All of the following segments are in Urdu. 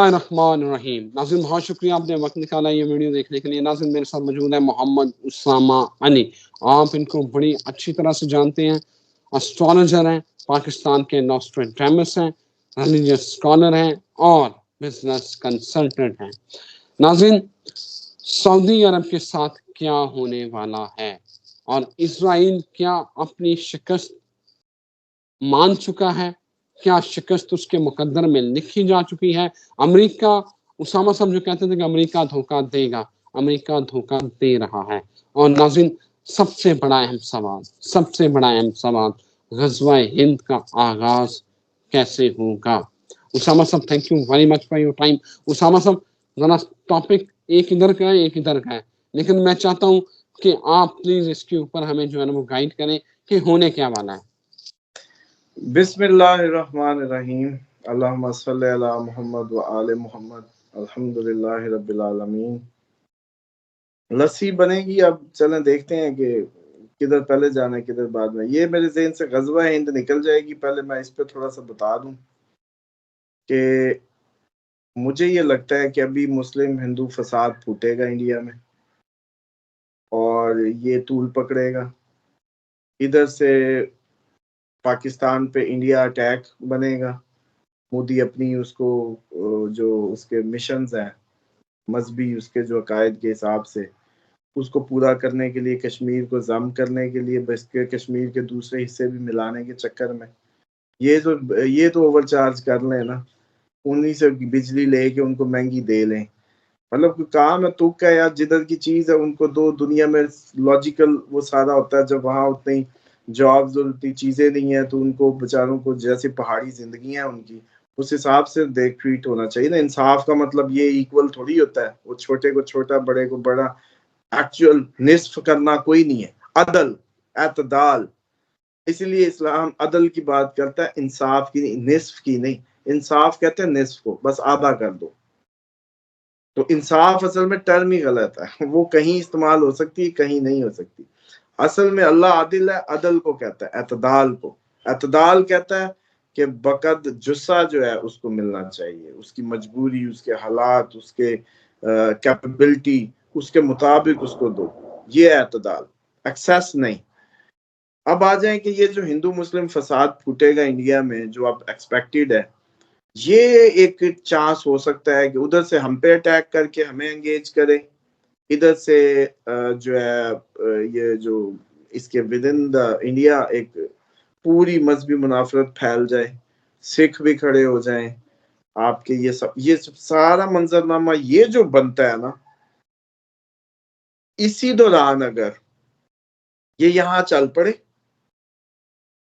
الرحمن الرحیم. ناظرین بہت شکریہ آپ نے وقت نکالا یہ ویڈیو دیکھنے کے لیے. ناظرین میرے ساتھ موجود ہے محمد اسامہ علی. آپ ان کو بڑی اچھی طرح سے جانتے ہیں. اسٹرالوجر ہیں, پاکستان کے نوسٹریڈیمس ہیں, ریلیجیس اسکالر ہیں اور بزنس کنسلٹنٹ ہیں. ناظرین سعودی عرب کے ساتھ کیا ہونے والا ہے اور اسرائیل کیا اپنی شکست مان چکا ہے, کیا شکست اس کے مقدر میں لکھی جا چکی ہے؟ امریکہ, اسامہ صاحب جو کہتے تھے کہ امریکہ دھوکہ دے گا, امریکہ دھوکہ دے رہا ہے. اور ناظرین سب سے بڑا اہم سوال غزوہ ہند کا آغاز کیسے ہوگا؟ اسامہ صاحب thank you very much for your time. Osama صاحب ذرا ٹاپک ایک ادھر کا ہے ایک ادھر کا ہے, لیکن میں چاہتا ہوں کہ آپ پلیز اس کے اوپر ہمیں جو ہے نا وہ گائیڈ کریں کہ ہونے کیا والا ہے. بسم اللہ الرحمن الرحیم. اللہم صلی علی محمد و آل محمد. الحمدللہ رب العالمین. لسی بنے گی, اب چلیں دیکھتے ہیں کہ کدھر پہلے جانا ہے کدھر بعد میں. یہ میرے ذہن سے غزوہ ہند نکل جائے گی. پہلے میں اس پہ تھوڑا سا بتا دوں کہ مجھے یہ لگتا ہے کہ ابھی مسلم ہندو فساد پھوٹے گا انڈیا میں اور یہ طول پکڑے گا. ادھر سے پاکستان پہ انڈیا اٹیک بنے گا. مودی اپنی اس کو جو اس کے مشنز ہیں مذہبی, اس کے جو عقائد کے حساب سے اس کو پورا کرنے کے لیے, کشمیر کو ضم کرنے کے لیے, بس کے کشمیر کے دوسرے حصے بھی ملانے کے چکر میں یہ تو اوور چارج کر لیں نا, انہی سے بجلی لے کے ان کو مہنگی دے لیں. مطلب کوئی کام ہے تو کیا یار, جدھر کی چیز ہے ان کو دو. دنیا میں لاجیکل وہ سارا ہوتا ہے. جب وہاں اتنی جابز اور اتنی چیزیں نہیں ہیں تو ان کو بیچاروں کو جیسے پہاڑی زندگی ہیں ان کی, اس حساب سے ٹریٹ ہونا چاہیے نا. انصاف کا مطلب یہ ایکول تھوڑی ہوتا ہے, وہ چھوٹے کو چھوٹا بڑے کو بڑا. ایکچوئل نصف کرنا کوئی نہیں ہے, عدل اعتدال. اسی لیے اسلام عدل کی بات کرتا ہے, انصاف کی نہیں, نصف کی نہیں. انصاف کہتے ہیں نصف کو, بس آدھا کر دو. تو انصاف اصل میں ٹرم ہی غلط ہے, وہ کہیں استعمال ہو سکتی ہے کہیں نہیں ہو سکتی. اصل میں اللہ عادل ہے, عدل کو کہتا ہے اعتدال کو. اعتدال کہتا ہے کہ بقد جسہ جو ہے اس کو ملنا چاہیے, اس کی مجبوری, اس کے حالات, اس کے کیپیبلٹی, اس کے مطابق اس کو دو. یہ اعتدال, ایکسیس نہیں. اب آ جائیں کہ یہ جو ہندو مسلم فساد پھوٹے گا انڈیا میں جو اب ایکسپیکٹڈ ہے, یہ ایک چانس ہو سکتا ہے کہ ادھر سے ہم پہ اٹیک کر کے ہمیں انگیج کرے, ادھر سے جو ہے یہ جو اس کے ود ان دا انڈیا ایک پوری مذہبی منافرت پھیل جائے, سکھ بھی کھڑے ہو جائیں آپ کے. یہ سب سارا منظرنامہ یہ جو بنتا ہے نا, اسی دوران اگر یہ یہاں چل پڑے,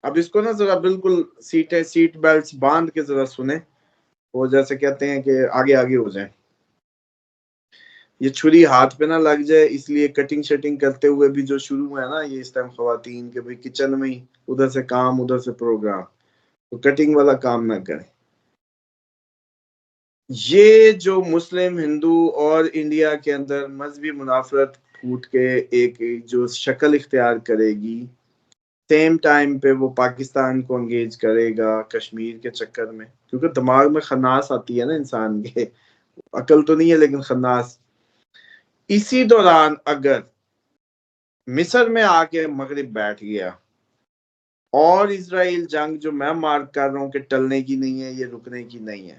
اب اس کو نا ذرا بالکل سیٹ بیلٹس باندھ کے ذرا سنیں, وہ جیسے کہتے ہیں کہ آگے آگے ہو جائیں, یہ چھری ہاتھ پہ نہ لگ جائے. اس لیے کٹنگ شٹنگ کرتے ہوئے بھی جو شروع ہے نا یہ اس ٹائم خواتین کے, بھئی کچن میں ہی ادھر سے کام ادھر سے پروگرام, تو کٹنگ والا کام نہ کریں. یہ جو مسلم ہندو اور انڈیا کے اندر مذہبی منافرت پھوٹ کے ایک جو شکل اختیار کرے گی, سیم ٹائم پہ وہ پاکستان کو انگیج کرے گا کشمیر کے چکر میں, کیونکہ دماغ میں خناس آتی ہے نا انسان کے, عقل تو نہیں ہے لیکن خناس. اسی دوران اگر مصر میں آ کے مغرب بیٹھ گیا اور اسرائیل جنگ جو میں مارک کر رہا ہوں کہ ٹلنے کی نہیں ہے, یہ رکنے کی نہیں ہے,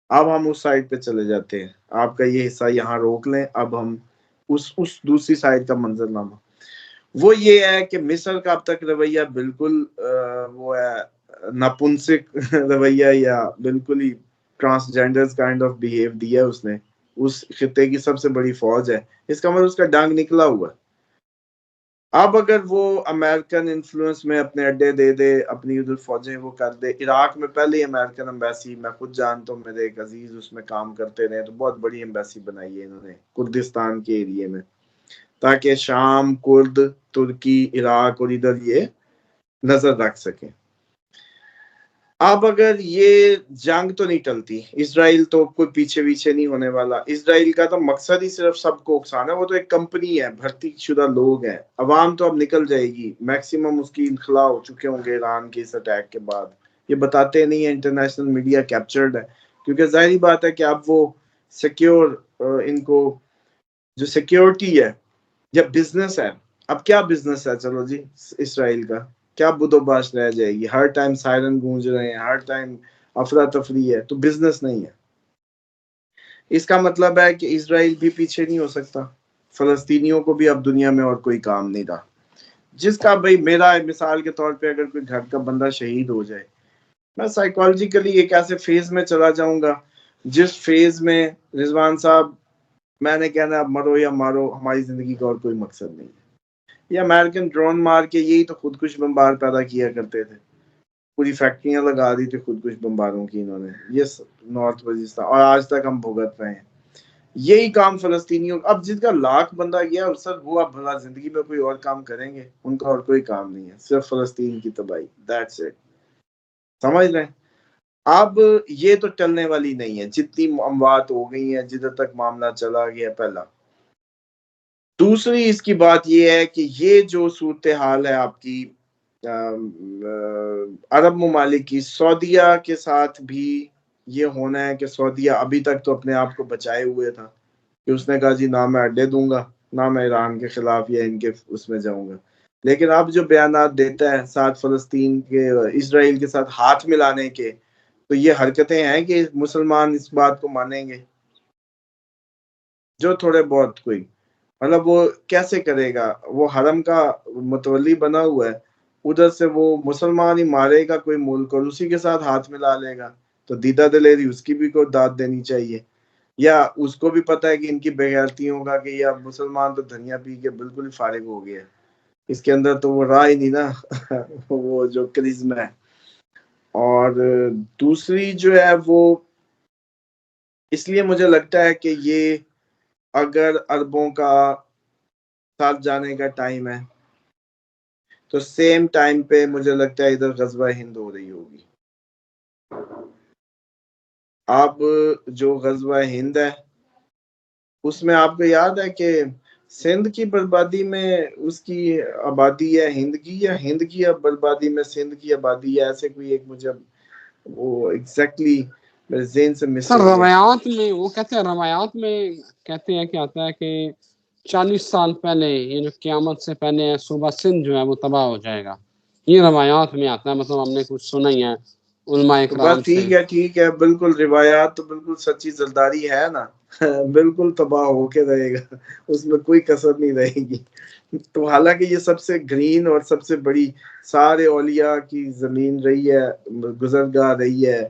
اب ہم اس سائڈ پہ چلے جاتے ہیں. آپ کا یہ حصہ یہاں روک لیں, اب ہم اس دوسری سائڈ کا منظرنامہ وہ یہ ہے کہ مصر کا اب تک رویہ بالکل وہ ہے نپنسک رویہ, یا بالکل ہی ٹرانسجینڈرز کائنڈ آف بیہیو دیا اس نے. اس خطے کی سب سے بڑی فوج ہے, اس کا مطلب اس کا ڈانگ نکلا ہوا ہے. اب اگر وہ امریکن انفلوئنس میں اپنے اڈے دے دے, اپنی ادھر فوجیں وہ کر دے. عراق میں پہلے امریکن امبیسی, میں خود جانتا ہوں, میرے ایک عزیز اس میں کام کرتے رہے, تو بہت بڑی امبیسی بنائی ہے انہوں نے کردستان کے ایریے میں, تاکہ شام, کرد, ترکی, عراق اور ادھر یہ نظر رکھ سکیں. اب اگر یہ جنگ تو نہیں ٹلتی, اسرائیل تو کوئی پیچھے نہیں ہونے والا. اسرائیل کا تو مقصد ہی صرف سب کو اکسانا ہے. وہ تو ایک کمپنی ہے, بھرتی شدہ لوگ ہیں. عوام تو اب نکل جائے گی, میکسیمم اس کی انخلا ہو چکے ہوں گے ایران کے اس اٹیک کے بعد. یہ بتاتے نہیں ہیں, انٹرنیشنل میڈیا کیپچرڈ ہے. کیونکہ ظاہری بات ہے کہ اب وہ سیکیور ان کو جو سیکیورٹی ہے یا بزنس ہے، اب کیا بزنس ہے چلو جی اسرائیل کا، کیا بدوباش رہ جائے گی، ہر ٹائم سائرن گونج رہے ہیں، ہر ٹائم افراتفری ہے، تو بزنس نہیں ہے۔ اس کا مطلب ہے کہ اسرائیل بھی پیچھے نہیں ہو سکتا، فلسطینیوں کو بھی اب دنیا میں اور کوئی کام نہیں رہا۔ جس کا بھائی میرا مثال کے طور پہ اگر کوئی گھر کا بندہ شہید ہو جائے، میں سائیکالوجیکلی ایک ایسے فیز میں چلا جاؤں گا جس فیز میں رضوان صاحب میں نے کہنا اب مرو یا مارو، ہماری زندگی کا اور کوئی مقصد نہیں ہے۔ یہ امریکن ڈرون مار کے یہی تو خودکش بمبار پیدا کیا کرتے تھے، پوری فیکٹریاں لگا دی تھی خودکش بمباروں کی انہوں نے، یہ نارتھ وزیرستان، اور آج تک ہم بھگت رہے ہیں یہی کام فلسطینیوں۔ اب جن کا لاکھ بندہ گیا سر، وہ اب بھلا زندگی میں کوئی اور کام کریں گے؟ ان کا اور کوئی کام نہیں ہے، صرف فلسطین کی تباہی، دیٹس اٹ، سمجھ لیں۔ اب یہ تو ٹلنے والی نہیں ہے، جتنی اموات ہو گئی ہیں، جدھر تک معاملہ چلا گیا پہلا۔ دوسری اس کی بات یہ ہے کہ یہ جو صورتحال ہے آپ کی عرب ممالک کی، سعودیہ کے ساتھ بھی یہ ہونا ہے کہ سعودیہ ابھی تک تو اپنے آپ کو بچائے ہوئے تھا کہ اس نے کہا جی نہ میں اڈے دوں گا، نہ میں ایران کے خلاف یا ان کے اس میں جاؤں گا، لیکن اب جو بیانات دیتا ہے ساتھ فلسطین کے اسرائیل کے ساتھ ہاتھ ملانے کے، تو یہ حرکتیں ہیں کہ مسلمان اس بات کو مانیں گے؟ جو تھوڑے بہت کوئی مطلب وہ کیسے کرے گا؟ وہ حرم کا متولی بنا ہوا ہے، ادھر سے وہ مسلمان ہی مارے گا کوئی ملک اور اسی کے ساتھ ہاتھ ملا لے گا، تو دیدہ دلیری اس کی بھی کوئی داد دینی چاہیے۔ یا اس کو بھی پتہ ہے کہ ان کی بےغیرتیوں کا کہ یہ مسلمان تو دھنیا پی کے بالکل فارغ ہو گیا، اس کے اندر تو وہ راہ ہی نہیں نا وہ جو کرزمہ ہے۔ اور دوسری جو ہے وہ اس لیے مجھے لگتا ہے کہ یہ اگر عربوں کا ساتھ جانے کا ٹائم ہے تو سیم ٹائم پہ مجھے لگتا ہے ادھر غزوہ ہند ہو رہی ہوگی۔ اب جو غزوہ ہند ہے اس میں آپ کو یاد ہے کہ سندھ کی بربادی میں اس کی آبادی ہے ہند کی، یا ہند کی بربادی میں سندھ کی آبادی ہے، ایسے کوئی ایک مجھے وہ ایگزیکٹلی میرے ذہن سے مس سر ہو گیا۔ روایات میں وہ کہتے ہیں، روایات میں کہتے ہیں کہ آتا ہے کہ 40 سال پہلے، یعنی قیامت سے پہلے صوبہ سندھ جو ہے وہ تباہ ہو جائے گا، یہ روایات میں آتا ہے، مطلب ہم نے کچھ سنا ہی ہے علماء تو اکرام بس سے۔ ٹھیک ہے، بالکل روایات تو بالکل سچی زلداری ہے نا بالکل تباہ ہو کے رہے گا، اس میں کوئی کسر نہیں رہے گی۔ تو حالانکہ یہ سب سے گرین اور سب سے بڑی سارے اولیاء کی زمین رہی ہے، گزرگاہ رہی ہے،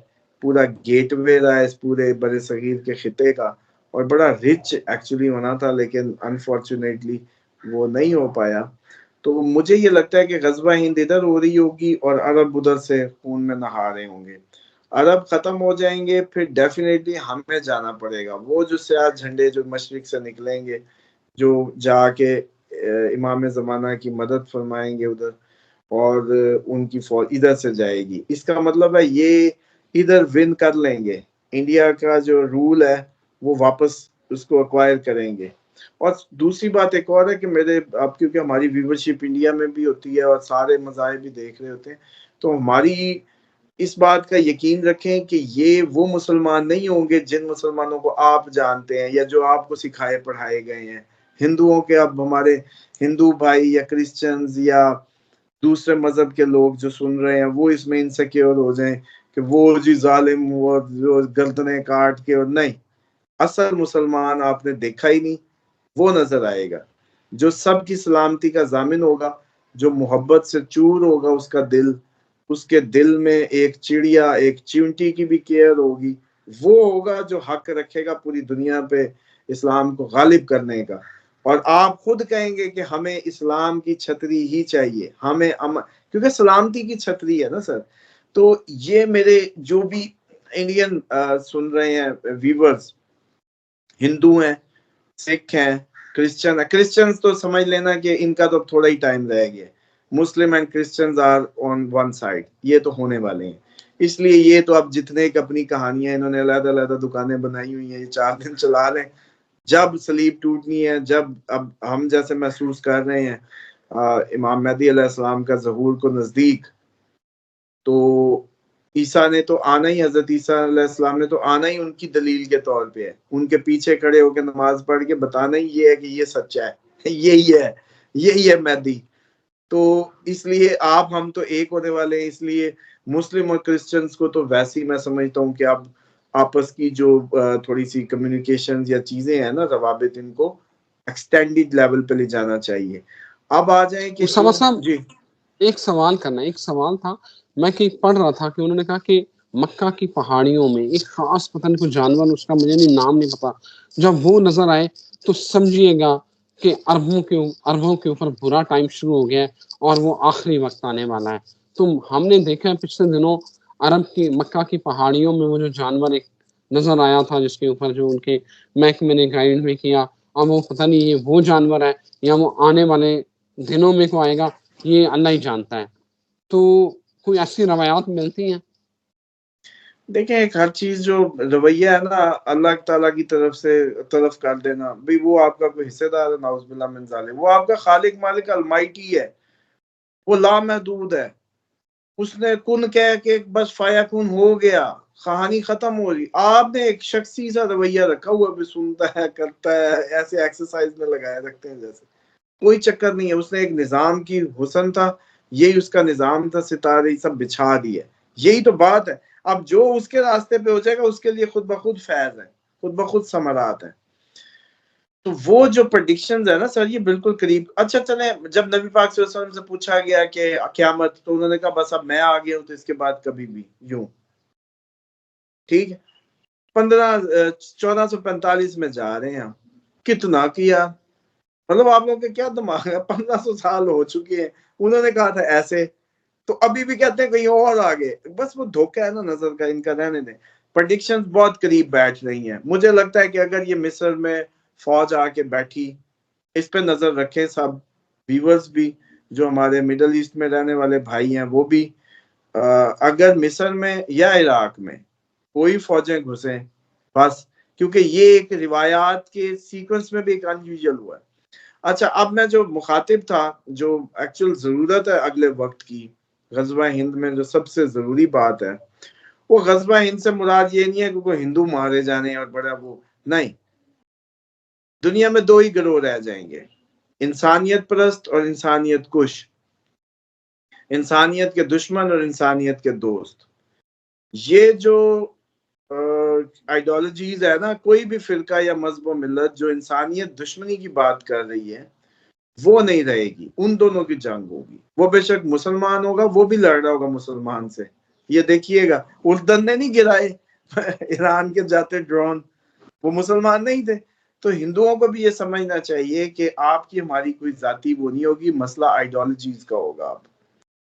پورا گیٹ وے رہا ہے اس پورے بر صغیر کے خطے کا، اور بڑا رچ ایکچولی ہونا تھا لیکن انفارچونیٹلی وہ نہیں ہو پایا۔ تو مجھے یہ لگتا ہے کہ غزوہ ہند ادھر ہو رہی ہوگی اور عرب ادھر سے خون میں نہا رہے ہوں گے۔ عرب ختم ہو جائیں گے پھر ڈیفینیٹلی ہمیں جانا پڑے گا، وہ جو سیاہ جھنڈے جو مشرق سے نکلیں گے، جو جا کے امام زمانہ کی مدد فرمائیں گے ادھر، اور ان کی فوج ادھر سے جائے گی۔ اس کا مطلب ہے یہ ادھر ون کر لیں گے، انڈیا کا جو رول ہے وہ واپس اس کو ایکوائر کریں گے۔ اور دوسری بات ایک اور ہے کہ میرے اب کیونکہ ہماری ویورشپ انڈیا میں بھی ہوتی ہے اور سارے مذاہب بھی دیکھ رہے ہوتے ہیں، تو ہماری اس بات کا یقین رکھیں کہ یہ وہ مسلمان نہیں ہوں گے جن مسلمانوں کو آپ جانتے ہیں یا جو آپ کو سکھائے پڑھائے گئے ہیں۔ ہندوؤں کے اب ہمارے ہندو بھائی یا کرسچنز یا دوسرے مذہب کے لوگ جو سن رہے ہیں وہ اس میں انسیکیور ہو جائیں کہ وہ جی ظالم، وہ جو گردنیں کاٹ کے، اور نہیں، اصل مسلمان آپ نے دیکھا ہی نہیں، وہ نظر آئے گا جو سب کی سلامتی کا ضامن ہوگا، جو محبت سے چور ہوگا اس کا دل، اس کے دل میں ایک چڑیا ایک چیونٹی کی بھی کیئر ہوگی، وہ ہوگا جو حق رکھے گا پوری دنیا پہ اسلام کو غالب کرنے کا۔ اور آپ خود کہیں گے کہ ہمیں اسلام کی چھتری ہی چاہیے، ہمیں کیونکہ سلامتی کی چھتری ہے نا سر۔ تو یہ میرے جو بھی انڈین سن رہے ہیں ویورز، ہندو ہیں، سکھ ہیں، کرسچن ہیں، کرسچنز تو سمجھ لینا کہ ان کا تو تھوڑا ہی ٹائم رہ گیا، Muslim and Christians are on one side, یہ تو ہونے والے ہیں۔ اس لیے یہ تو اب جتنے اپنی کہانیاں انہوں نے علیحدہ علیحدہ دکانیں بنائی ہوئی ہیں، یہ 4 دن چلا لیں، جب سلیب ٹوٹنی ہے، جب اب ہم جیسے محسوس کر رہے ہیں امام مہدی علیہ السلام کا ظہور کو نزدیک، تو عیسیٰ نے تو آنا ہی، حضرت عیسیٰ علیہ السلام نے تو آنا ہی ان کی دلیل کے طور پہ ہے، ان کے پیچھے کھڑے ہو کے نماز پڑھ کے بتانا ہی یہ ہے کہ یہ سچا ہے، یہی ہے مہدی۔ تو اس لیے آپ ہم تو ایک ہونے والے ہیں، اس لیے مسلم اور کرسچنز کو تو ویسے ہی میں سمجھتا ہوں کہ اب آپس کی جو تھوڑی سی کمیونیکیشن یا چیزیں ہیں نا، روابط، ان کو ایکسٹینڈیڈ لیول پہ لے جانا چاہیے۔ اب آ جائیں کہ اسامہ صاحب جی ایک سوال کرنا، ایک سوال تھا، میں کہیں پڑھ رہا تھا کہ انہوں نے کہا کہ مکہ کی پہاڑیوں میں ایک خاص پتہ نہیں کوئی جانور، اس کا مجھے نہیں نام نہیں پتا، جب وہ نظر آئے تو سمجھیے گا کہ عربوں کے اوپر برا ٹائم شروع ہو گیا ہے اور وہ آخری وقت آنے والا ہے۔ تو ہم نے دیکھا ہے پچھلے دنوں عرب کی مکہ کی پہاڑیوں میں وہ جو جانور ایک نظر آیا تھا، جس کے اوپر جو ان کے محکمے نے گائیڈ میں کیا، اب وہ پتہ نہیں یہ وہ جانور ہے یا وہ آنے والے دنوں میں کو آئے گا، یہ اللہ ہی جانتا ہے۔ تو کوئی ایسی روایات ملتی ہیں؟ دیکھیں، ایک ہر چیز جو رویہ ہے نا اللہ تعالیٰ کی طرف کر دینا، بھی وہ آپ کا کوئی حصے دار ہے، نعوذ باللہ من ذالک، وہ آپ کا خالق مالک المائٹی ہے، وہ لامحدود ہے، اس نے کن کہہ کے بس فایا کن ہو گیا، کہانی ختم ہو رہی۔ آپ نے ایک شخصی سا رویہ رکھا ہوا، بھی سنتا ہے، کرتا ہے، ایسے ایکسرسائز میں لگائے رکھتے ہیں جیسے، کوئی چکر نہیں ہے۔ اس نے ایک نظام کی حسن تھا، یہی اس کا نظام تھا، ستارے سب بچھا دیے، یہی تو بات ہے۔ اب جو اس کے راستے پہ ہو جائے گا، اس کے لیے خود بخود فیض ہے، خود بخود ثمرات ہے۔ تو وہ جو پریڈکشنز ہے نا سر، یہ بالکل قریب۔ اچھا چلیں، جب نبی پاک صلی اللہ علیہ وسلم سے پوچھا گیا کہ قیامت، تو انہوں نے کہا بس اب میں آ گیا ہوں، تو اس کے بعد کبھی بھی یوں، ٹھیک ہے۔ 1445 میں جا رہے ہیں، کتنا کیا، مطلب آپ لوگوں کے کیا دماغ ہے، 1500 سال ہو چکے ہیں، انہوں نے کہا تھا ایسے، تو ابھی بھی کہتے ہیں کہیں اور آگے۔ بس وہ دھوکہ ہے نا نظر کا، ان کا رہنے دیں۔ پریڈکشن بہت قریب بیٹھ رہی ہیں۔ مجھے لگتا ہے کہ اگر یہ مصر میں فوج آ کے بیٹھی، اس پہ نظر رکھیں سب ویورز بھی، جو ہمارے مڈل ایسٹ میں رہنے والے بھائی ہیں وہ بھی، اگر مصر میں یا عراق میں کوئی فوجیں گھسیں بس، کیونکہ یہ ایک روایات کے سیکوینس میں بھی ایک انیویژل ہوا ہے۔ اچھا، اب میں جو مخاطب تھا، جو ایکچوئل ضرورت ہے اگلے وقت کی، غزوہ ہند میں جو سب سے ضروری بات ہے، وہ غزوہ ہند سے مراد یہ نہیں ہے کہ کوئی ہندو مارے جانے اور بڑا وہ نہیں۔ دنیا میں دو ہی گروہ رہ جائیں گے، انسانیت پرست اور انسانیت کش، انسانیت کے دشمن اور انسانیت کے دوست۔ یہ جو آئیڈیالوجیز ہے نا، کوئی بھی فرقہ یا مذہب و ملت جو انسانیت دشمنی کی بات کر رہی ہے، وہ نہیں رہے گی، ان دونوں کی جنگ ہوگی۔ وہ بے شک مسلمان ہوگا، وہ بھی لڑ رہا ہوگا مسلمان سے، یہ دیکھیے گا۔ اردن نے نہیں گرائے ایران کے جاتے ڈرون، وہ مسلمان نہیں تھے۔ تو ہندوؤں کو بھی یہ سمجھنا چاہیے کہ آپ کی ہماری کوئی ذاتی وہ نہیں ہوگی، مسئلہ آئیڈیالوجیز کا ہوگا۔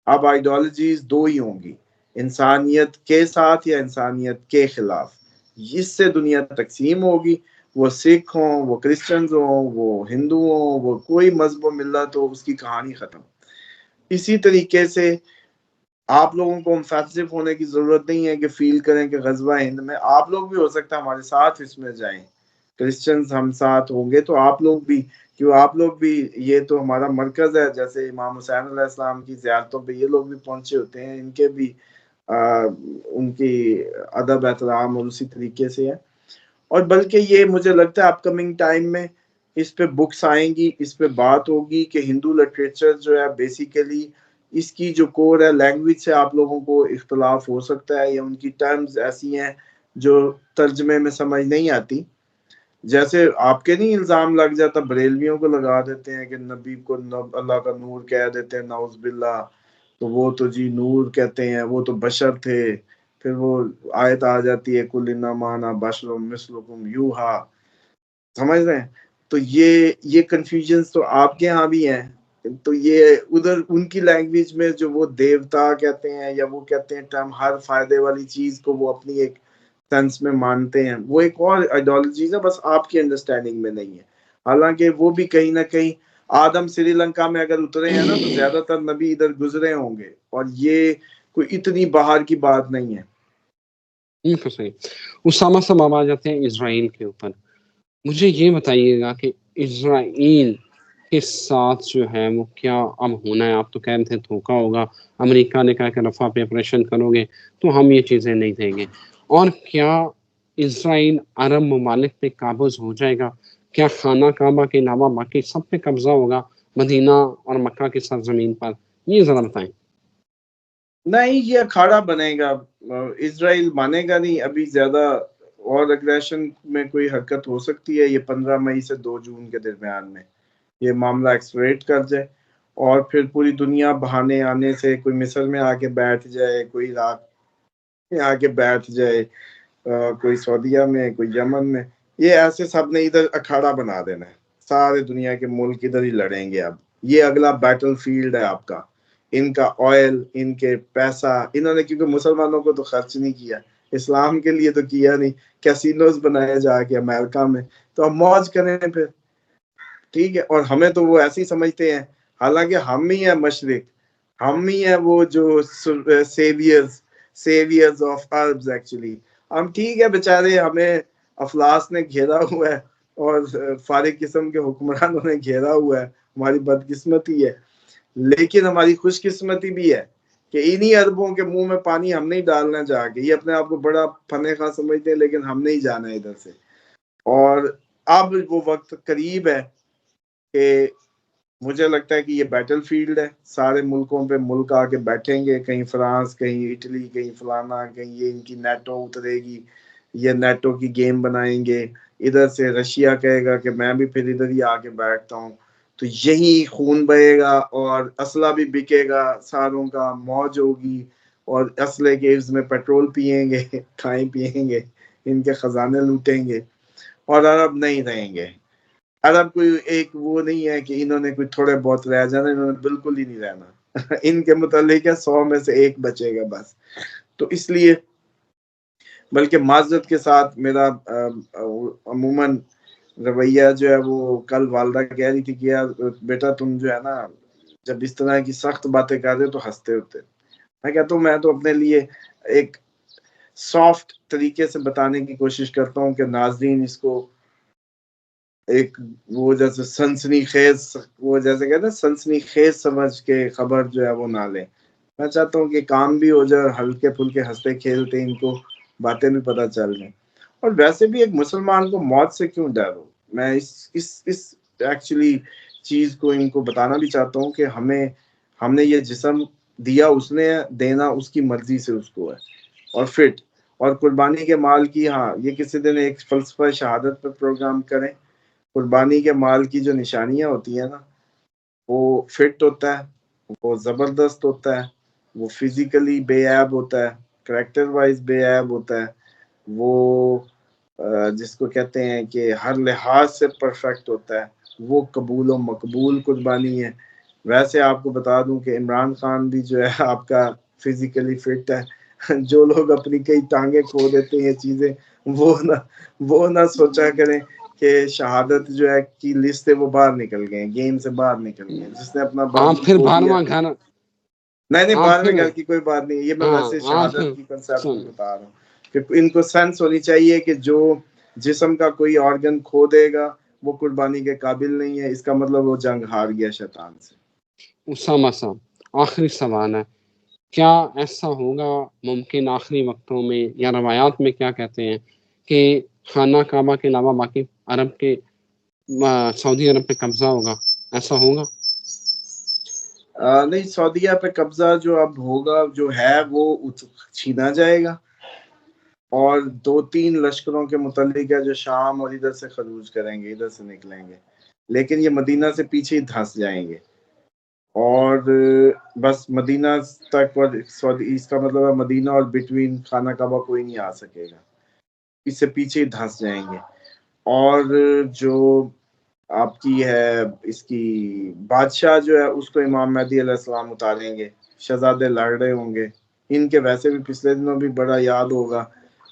اب آئیڈیالوجیز دو ہی ہوں گی، انسانیت کے ساتھ یا انسانیت کے خلاف۔ اس سے دنیا تقسیم ہوگی، وہ سکھ ہوں، وہ کرسچنز ہوں، وہ ہندو ہوں، وہ کوئی مذہب و ملت ہو، اس کی کہانی ختم۔ اسی طریقے سے آپ لوگوں کو مفیسف ہونے کی ضرورت نہیں ہے کہ فیل کریں کہ غزوہ ہند میں آپ لوگ بھی ہو سکتا ہے ہمارے ساتھ اس میں جائیں، کرسچنز ہم ساتھ ہوں گے تو آپ لوگ بھی، کیوں آپ لوگ بھی، یہ تو ہمارا مرکز ہے، جیسے امام حسین علیہ السلام کی زیارتوں پہ یہ لوگ بھی پہنچے ہوتے ہیں، ان کے بھی ان کی ادب احترام اور اسی طریقے سے ہے۔ اور بلکہ یہ مجھے لگتا ہے اپ کمنگ ٹائم میں اس پہ بکس آئیں گی، اس پہ بات ہوگی کہ ہندو لٹریچر جو ہے بیسیکلی اس کی جو کور ہے، لینگویج سے آپ لوگوں کو اختلاف ہو سکتا ہے، یا ان کی ٹرمز ایسی ہیں جو ترجمے میں سمجھ نہیں آتی۔ جیسے آپ کے نہیں الزام لگ جاتا، بریلویوں کو لگا دیتے ہیں کہ نبی کو اللہ کا نور کہہ دیتے ہیں، نعوذ باللہ، تو وہ تو جی نور کہتے ہیں، وہ تو بشر تھے۔ پھر وہ آیت آ جاتی ہے کل انما انا بشر مثلکم یوحا، سمجھ رہے ہیں؟ تو یہ کنفیوژنز تو آپ کے ہاں بھی ہیں۔ تو یہ ادھر ان کی لینگویج میں جو وہ دیوتا کہتے ہیں، یا وہ کہتے ہیں ٹرم ہر فائدے والی چیز کو وہ اپنی ایک سینس میں مانتے ہیں، وہ ایک اور آئیڈیالوجیز ہے، بس آپ کی انڈرسٹینڈنگ میں نہیں ہے۔ حالانکہ وہ بھی کہیں نہ کہیں آدم سری لنکا میں اگر اترے ہیں نا، تو زیادہ تر نبی ادھر گزرے ہوں گے، اور یہ کوئی اتنی باہر کی بات نہیں ہے۔ بالکل صحیح۔ اسامہ صاحب اب آ جاتے ہیں اسرائیل کے اوپر۔ مجھے یہ بتائیے گا کہ اسرائیل کے ساتھ جو ہے وہ کیا اب ہونا ہے. آپ تو کہہ رہے تھے دھوکا ہوگا, امریکہ نے کہا کہ رفح پہ آپریشن کرو گے, تو ہم یہ چیزیں نہیں دیں گے. اور کیا اسرائیل عرب ممالک پہ قابض ہو جائے گا؟ کیا خانہ کعبہ کے علاوہ باقی سب پہ قبضہ ہوگا مدینہ اور مکہ کی سرزمین پر؟ یہ ذرا بتائیں. نہیں, یہ اکھاڑا بنے گا, اسرائیل مانے گا نہیں. ابھی زیادہ اور اگریشن میں کوئی حرکت ہو سکتی ہے, یہ 15 مئی سے 2 جون کے درمیان میں یہ معاملہ ایکسپریٹ کر جائے, اور پھر پوری دنیا بہانے آنے سے کوئی مصر میں آ کے بیٹھ جائے, کوئی عراق میں آ کے بیٹھ جائے, کوئی سعودیہ میں, کوئی یمن میں. یہ ایسے سب نے ادھر اکھاڑا بنا دینا ہے, سارے دنیا کے ملک ادھر ہی لڑیں گے. اب یہ اگلا بیٹل فیلڈ ہے آپ کا. ان کا آئل, ان کے پیسہ, انہوں نے کیونکہ مسلمانوں کو تو خرچ نہیں کیا, اسلام کے لیے تو کیا نہیں, کیسینوز بنائے جا کے امریکہ میں, تو اب موج کریں پھر, ٹھیک ہے. اور ہمیں تو وہ ایسے ہی سمجھتے ہیں, حالانکہ ہم ہی ہیں مشرق, ہم ہی ہیں وہ جو سیویئرز آف عربز ایکچولی. ہم ٹھیک ہے بیچارے, ہمیں افلاس نے گھیرا ہوا ہے اور فارغ قسم کے حکمرانوں نے گھیرا ہوا ہے, ہماری بدقسمتی ہے. لیکن ہماری خوش قسمتی بھی ہے کہ انہی عربوں کے منہ میں پانی ہم نہیں ڈالنا جا کے. یہ اپنے آپ کو بڑا فنے خواہ سمجھتے ہیں, لیکن ہم نہیں جانا ادھر سے. اور اب وہ وقت قریب ہے کہ مجھے لگتا ہے کہ یہ بیٹل فیلڈ ہے. سارے ملکوں پہ ملک آ کے بیٹھیں گے, کہیں فرانس, کہیں اٹلی, کہیں فلانا, کہیں یہ ان کی نیٹو اترے گی, یہ نیٹو کی گیم بنائیں گے. ادھر سے رشیا کہے گا کہ میں بھی پھر ادھر ہی آ کے بیٹھتا ہوں, تو یہی خون بہے گا اور اسلحہ بھی بکے گا, ساروں کا موج ہوگی, اور اسلحے کے عوض میں پیٹرول پیئیں گے, کھائیں پیئیں گے, ان کے خزانے لوٹیں گے, اور عرب نہیں رہیں گے. عرب کوئی ایک وہ نہیں ہے کہ انہوں نے کوئی تھوڑے بہت رہ جانا, انہوں نے بالکل ہی نہیں رہنا. ان کے متعلق ہے 100 میں سے 1 بچے گا بس. تو اس لیے بلکہ معذرت کے ساتھ میرا عموماً رویہ جو ہے وہ, کل والدہ کہہ رہی تھی کہ یار بیٹا تم جو ہے نا جب اس طرح کی سخت باتیں کر رہے تو ہنستے ہوتے. میں کہتا ہوں میں تو اپنے لیے ایک سافٹ طریقے سے بتانے کی کوشش کرتا ہوں کہ ناظرین اس کو ایک وہ جیسے سنسنی خیز, وہ جیسے کہتے ہیں سنسنی خیز سمجھ کے خبر جو ہے وہ نہ لیں. میں چاہتا ہوں کہ کام بھی ہو جائے, ہلکے پھلکے ہنستے کھیلتے ان کو باتیں بھی پتہ چل جائیں. اور ویسے بھی ایک مسلمان کو موت سے کیوں ڈر ہو, میں اس ایکچولی چیز کو ان کو بتانا بھی چاہتا ہوں کہ ہم نے یہ جسم دیا, اس نے دینا اس کی مرضی سے اس کو ہے, اور فٹ اور قربانی کے مال کی. ہاں یہ کسی دن ایک فلسفہ شہادت پر پروگرام کریں. قربانی کے مال کی جو نشانیاں ہوتی ہیں نا, وہ فٹ ہوتا ہے, وہ زبردست ہوتا ہے, وہ فزیکلی بے عیب ہوتا ہے, کریکٹر وائز بے عیب ہوتا ہے, وہ جس کو کہتے ہیں کہ ہر لحاظ سے پرفیکٹ ہوتا ہے, وہ قبول و مقبول قربانی ہے. ویسے آپ کو بتا دوں کہ عمران خان بھی جو ہے آپ کا فزیکلی فٹ ہے. جو لوگ اپنی کئی ٹانگیں کھو دیتے ہیں چیزیں, وہ نہ سوچا کریں کہ شہادت جو ہے کی لسٹ ہے وہ باہر نکل گئے, گیم سے باہر نکل گئے. جس نے اپنا آپ بازو پھر کھو دیا, 12واں گھر, نہیں آپ 12ویں پھر گھر کی کوئی بات نہیں, یہ میں ہاں ویسے آپ شہادت کی کنسیپٹ سن میں بتا رہا ہوں کہ ان کو سینس ہونی چاہیے کہ جو جسم کا کوئی آرگن کھو دے گا وہ قربانی کے قابل نہیں ہے, اس کا مطلب وہ جنگ ہار گیا شیطان سے. اسامہ صاحب آخری سوال ہے, کیا ایسا ہوگا ممکن آخری وقتوں میں, یا روایات میں کیا کہتے ہیں کہ خانہ کعبہ کے علاوہ باقی عرب کے سعودی عرب پہ قبضہ ہوگا؟ ایسا ہوگا؟ نہیں, سعودیہ پہ قبضہ جو اب ہوگا جو ہے وہ چھینا جائے گا, اور 2-3 لشکروں کے متعلق ہے جو شام اور ادھر سے خروج کریں گے, ادھر سے نکلیں گے, لیکن یہ مدینہ سے پیچھے ہی دھنس جائیں گے, اور بس مدینہ تک, اور اس کا مطلب ہے مدینہ اور بٹوین خانہ کعبہ کوئی نہیں آ سکے گا, اس سے پیچھے ہی دھنس جائیں گے. اور جو آپ کی ہے اس کی بادشاہ جو ہے اس کو امام مہدی علیہ السلام اتاریں گے, شہزادے لڑ رہے ہوں گے. ان کے ویسے بھی پچھلے دنوں بھی بڑا یاد ہوگا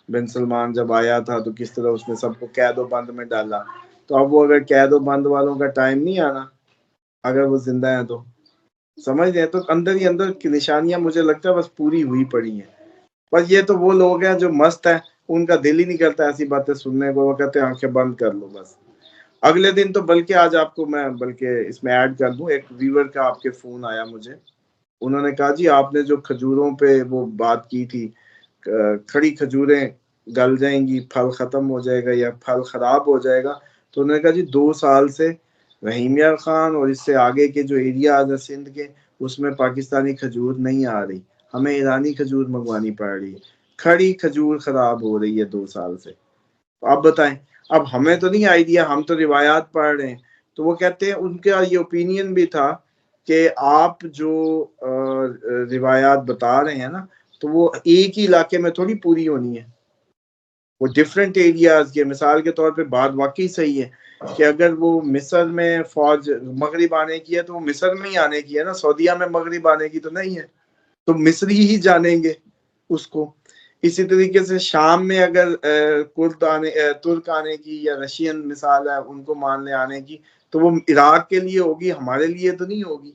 بن سلمان جب آیا تھا تو کس طرح اس نے سب کو قید و بند میں ڈالا. تو اب وہ اگر قید و بند والوں کا ٹائم نہیں آنا, اگر وہ زندہ ہیں تو سمجھ رہے ہیں, تو اندر ہی اندر کی نشانیاں مجھے لگتا ہے بس پوری ہوئی پڑی ہیں. بس یہ تو وہ لوگ ہیں جو مست ہیں, ان کا دل ہی نہیں کرتا ایسی باتیں سننے کو, وہ کہتے ہیں آنکھیں بند کر لو بس. اگلے دن تو بلکہ آج آپ کو میں بلکہ اس میں ایڈ کر دوں، ایک ویور کا آپ کے فون آیا مجھے، انہوں نے کہا جی آپ نے جو کھجوروں پہ وہ بات کی تھی، کھڑی کھجوریں گل جائیں گی، پھل ختم ہو جائے گا یا پھل خراب ہو جائے گا، تو انہوں نے کہا جی 2 سال سے رحیم یار خان اور اس سے آگے کے جو ایریاز ہیں سندھ کے، اس میں پاکستانی کھجور نہیں آ رہی، ہمیں ایرانی کھجور منگوانی پڑ رہی ہے، کھڑی کھجور خراب ہو رہی ہے 2 سال سے۔ آپ بتائیں، اب ہمیں تو نہیں آئیڈیا، ہم تو روایات پڑھ رہے ہیں۔ تو وہ کہتے ہیں ان کا یہ اوپینین بھی تھا کہ آپ جو روایات بتا رہے ہیں نا، تو وہ ایک ہی علاقے میں تھوڑی پوری ہونی ہے، وہ ڈفرینٹ ایریاز کے۔ مثال کے طور پہ بات واقعی صحیح ہے کہ اگر وہ مصر میں فوج مغرب آنے کی ہے تو وہ مصر میں ہی آنے کی ہے نا، سعودیہ میں مغرب آنے کی تو نہیں ہے، تو مصری ہی جانیں گے اس کو۔ اسی طریقے سے شام میں اگر ترک آنے کی یا رشین مثال ہے ان کو مان لے آنے کی، تو وہ عراق کے لیے ہوگی، ہمارے لیے تو نہیں ہوگی،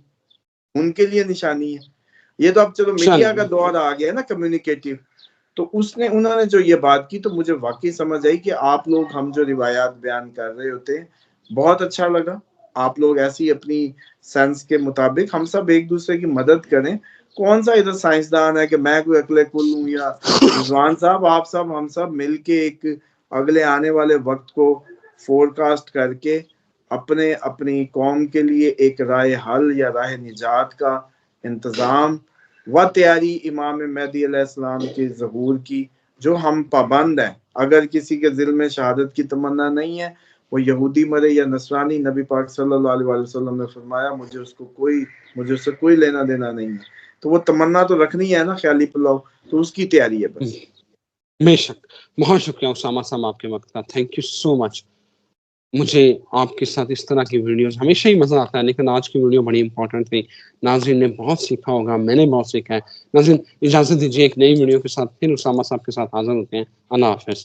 ان کے لیے نشانی ہے۔ یہ تو اب چلو میڈیا کا دور آ گیا ہے نا کمیونیکیٹو، تو انہوں نے جو یہ بات کی تو مجھے واقعی سمجھ آئی کہ آپ لوگ ہم جو روایات بیان کر رہے ہوتے ہیں بہت اچھا لگا۔ آپ لوگ ایسی اپنی سینس کے مطابق ہم سب ایک دوسرے کی مدد کریں۔ کون سا ادھر سائنسدان ہے کہ میں کوئی اکلے کل ہوں، یا رضوان صاحب آپ سب ہم سب مل کے ایک اگلے آنے والے وقت کو فور کاسٹ کر کے اپنی قوم کے لیے ایک راہ حل یا راہ نجات کا انتظام و تیاری امام مہدی علیہ السلام کے ظہور کی جو ہم پابند ہیں۔ اگر کسی کے دل میں شہادت کی تمنا نہیں ہے، وہ یہودی مرے یا نصرانی، نبی پاک صلی اللہ علیہ وسلم نے فرمایا مجھے اس سے کوئی لینا دینا نہیں ہے۔ تو وہ تمنا تو رکھنی ہے نا خیالی پلاؤ، تو اس کی تیاری ہے بس۔ بے شک، بہت شکریہ اسامہ صاحب آپ کے وقت کا، تھینک یو سو مچ۔ مجھے آپ کے ساتھ اس طرح کی ویڈیوز ہمیشہ ہی مزہ آتا ہے، لیکن آج کی ویڈیو بڑی امپورٹنٹ تھی، ناظرین نے بہت سیکھا ہوگا، میں نے بہت سیکھا ہے۔ ناظرین اجازت دیجیے، ایک نئی ویڈیو کے ساتھ پھر اسامہ صاحب کے ساتھ حاضر ہوتے ہیں۔ اللہ حافظ۔